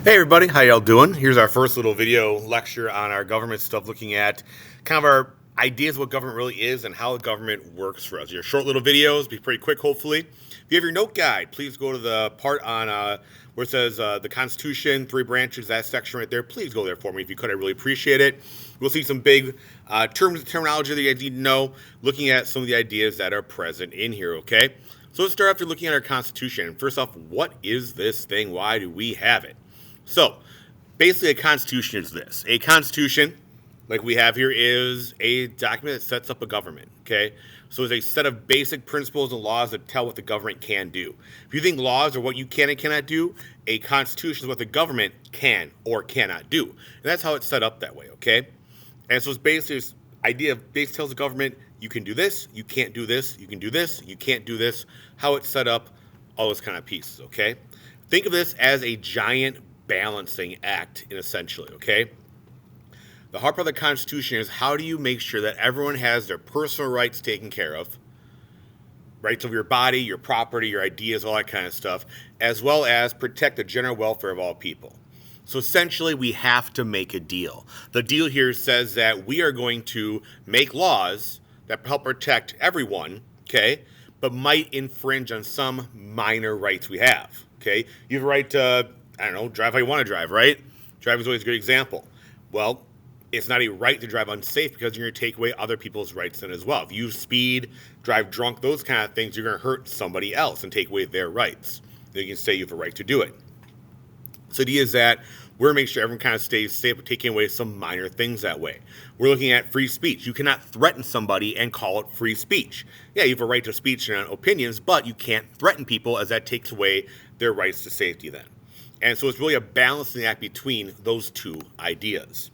Hey everybody, how y'all doing? Here's our first little video lecture on our government stuff, looking at kind of our ideas of what government really is and how the government works for us. Your short little videos, be pretty quick hopefully. If you have your note guide, please go to the part on where it says the Constitution, three branches, that section right there. Please go there for me if you could, I really appreciate it. We'll see some big terminology that you guys need to know, looking at some of the ideas that are present in here, okay? So let's start after looking at our Constitution. First off, what is this thing? Why do we have it? So, basically, a constitution is this. A constitution, like we have here, is a document that sets up a government, okay? So it's a set of basic principles and laws that tell what the government can do. If you think laws are what you can and cannot do, a constitution is what the government can or cannot do. And that's how it's set up that way, okay? And so it's basically this idea of base tells the government, you can do this, you can't do this, you can do this, you can't do this, how it's set up, all those kind of pieces, okay? Think of this as a giant balancing act, in essentially, okay? The hard part of the Constitution is how do you make sure that everyone has their personal rights taken care of, rights of your body, your property, your ideas, all that kind of stuff, as well as protect the general welfare of all people. So essentially, we have to make a deal. The deal here says that we are going to make laws that help protect everyone, okay, but might infringe on some minor rights we have, okay? You have a right to, I don't know, drive how you want to drive, right? Driving is always a good example. Well, it's not a right to drive unsafe because you're going to take away other people's rights then as well. If you speed, drive drunk, those kind of things, you're going to hurt somebody else and take away their rights. Then you can say you have a right to do it. So the idea is that we're making sure everyone kind of stays safe, but taking away some minor things that way. We're looking at free speech. You cannot threaten somebody and call it free speech. Yeah, you have a right to speech and opinions, but you can't threaten people as that takes away their rights to safety then. And so it's really a balancing act between those two ideas.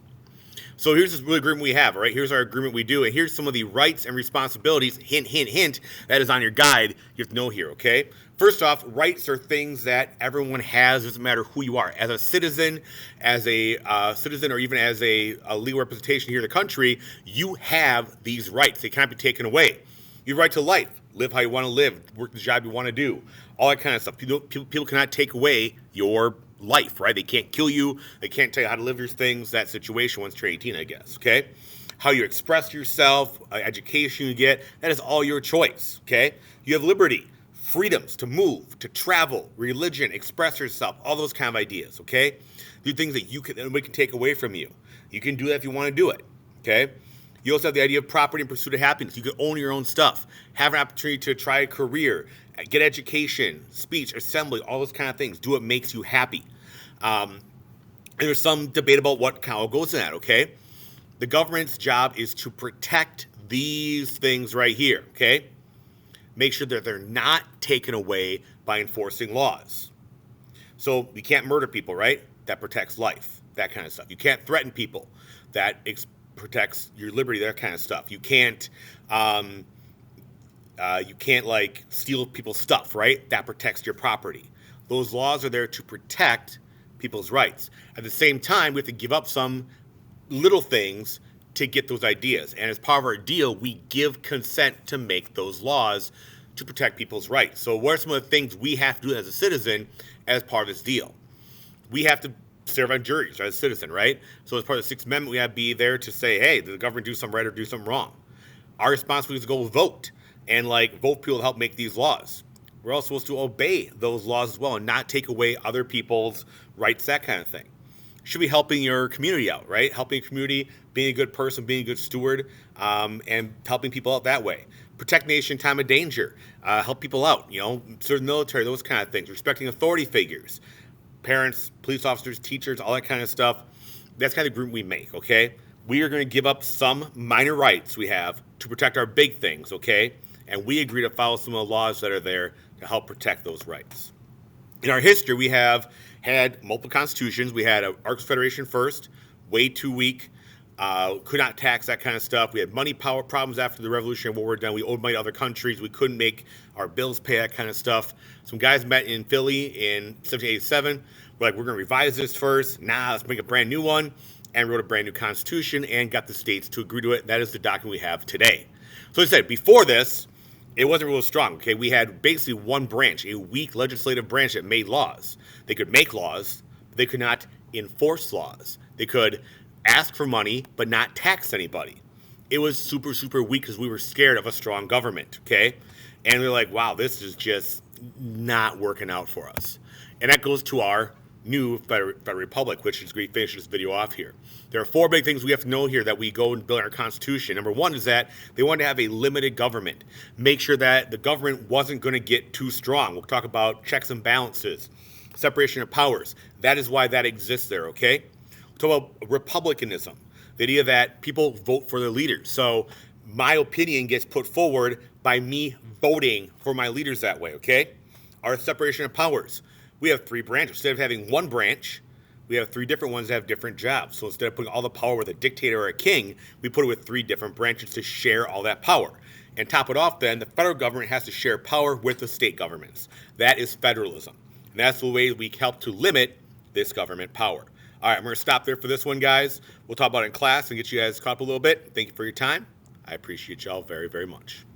So here's this really agreement we have, all right? Here's our agreement we do, and here's some of the rights and responsibilities, hint, hint, hint, that is on your guide you have to know here, okay? First off, rights are things that everyone has, doesn't matter who you are. As a citizen, or even as a legal representation here in the country, you have these rights. They cannot be taken away. You have right to life, live how you want to live, work the job you want to do, all that kind of stuff. People cannot take away your life, right? They can't kill you. They can't tell you how to live your things, that situation once you're 18, I guess, okay? How you express yourself, education you get, that is all your choice, okay? You have liberty, freedoms to move, to travel, religion, express yourself, all those kind of ideas, okay? Do things that nobody can take away from you. You can do that if you want to do it, okay? You also have the idea of property and pursuit of happiness. You can own your own stuff, have an opportunity to try a career, get education, speech, assembly, all those kind of things. Do what makes you happy. And there's some debate about how it goes in that, okay? The government's job is to protect these things right here, okay? Make sure that they're not taken away by enforcing laws. So you can't murder people, right? That protects life, that kind of stuff. You can't threaten people. That protects your liberty, that kind of stuff. You can't like steal people's stuff, right? That protects your property. Those laws are there to protect people's rights. At the same time, we have to give up some little things to get those ideas. And as part of our deal, we give consent to make those laws to protect people's rights. So what are some of the things we have to do as a citizen as part of this deal? We have to serve on juries as a citizen, right? So as part of the Sixth Amendment, we have to be there to say, hey, did the government do something right or do something wrong? Our responsibility is to go vote and vote people to help make these laws. We're also supposed to obey those laws as well and not take away other people's rights, that kind of thing. Should be helping your community out, right? Helping your community, being a good person, being a good steward, and helping people out that way. Protect nation in time of danger. Help people out, serve the military, those kind of things. Respecting authority figures. Parents, police officers, teachers, all that kind of stuff. That's kind of the group we make, okay? We are going to give up some minor rights we have to protect our big things, okay? And we agree to follow some of the laws that are there to help protect those rights. In our history, we have had multiple constitutions. We had an Articles of Federation first, way too weak, could not tax, that kind of stuff. We had money power problems after the Revolutionary War were done. We owed money to other countries. We couldn't make our bills pay, that kind of stuff. Some guys met in Philly in 1787. We're like, we're going to revise this first. Let's make a brand new one. And wrote a brand new constitution and got the states to agree to it. That is the document we have today. So as I said, before this, it wasn't real strong, okay? We had basically one branch, a weak legislative branch that made laws. They could make laws, They could not enforce laws. They could ask for money but not tax anybody. It was super, super weak because we were scared of a strong government, okay? And we were like, wow, this is just not working out for us. And that goes to our new Federal Republic, which is we finish this video off here. There are 4 big things we have to know here that we go and build our Constitution. Number 1 is that they wanted to have a limited government. Make sure that the government wasn't going to get too strong. We'll talk about checks and balances, separation of powers. That is why that exists there, okay? We'll talk about republicanism, the idea that people vote for their leaders. So my opinion gets put forward by me voting for my leaders that way, okay? Our separation of powers. We have 3 branches. Instead of having 1 branch, we have 3 different ones that have different jobs. So instead of putting all the power with a dictator or a king, we put it with 3 different branches to share all that power. And top it off then, the federal government has to share power with the state governments. That is federalism. And that's the way we help to limit this government power. All right, I'm going to stop there for this one, guys. We'll talk about it in class and get you guys caught up a little bit. Thank you for your time. I appreciate y'all very, very much.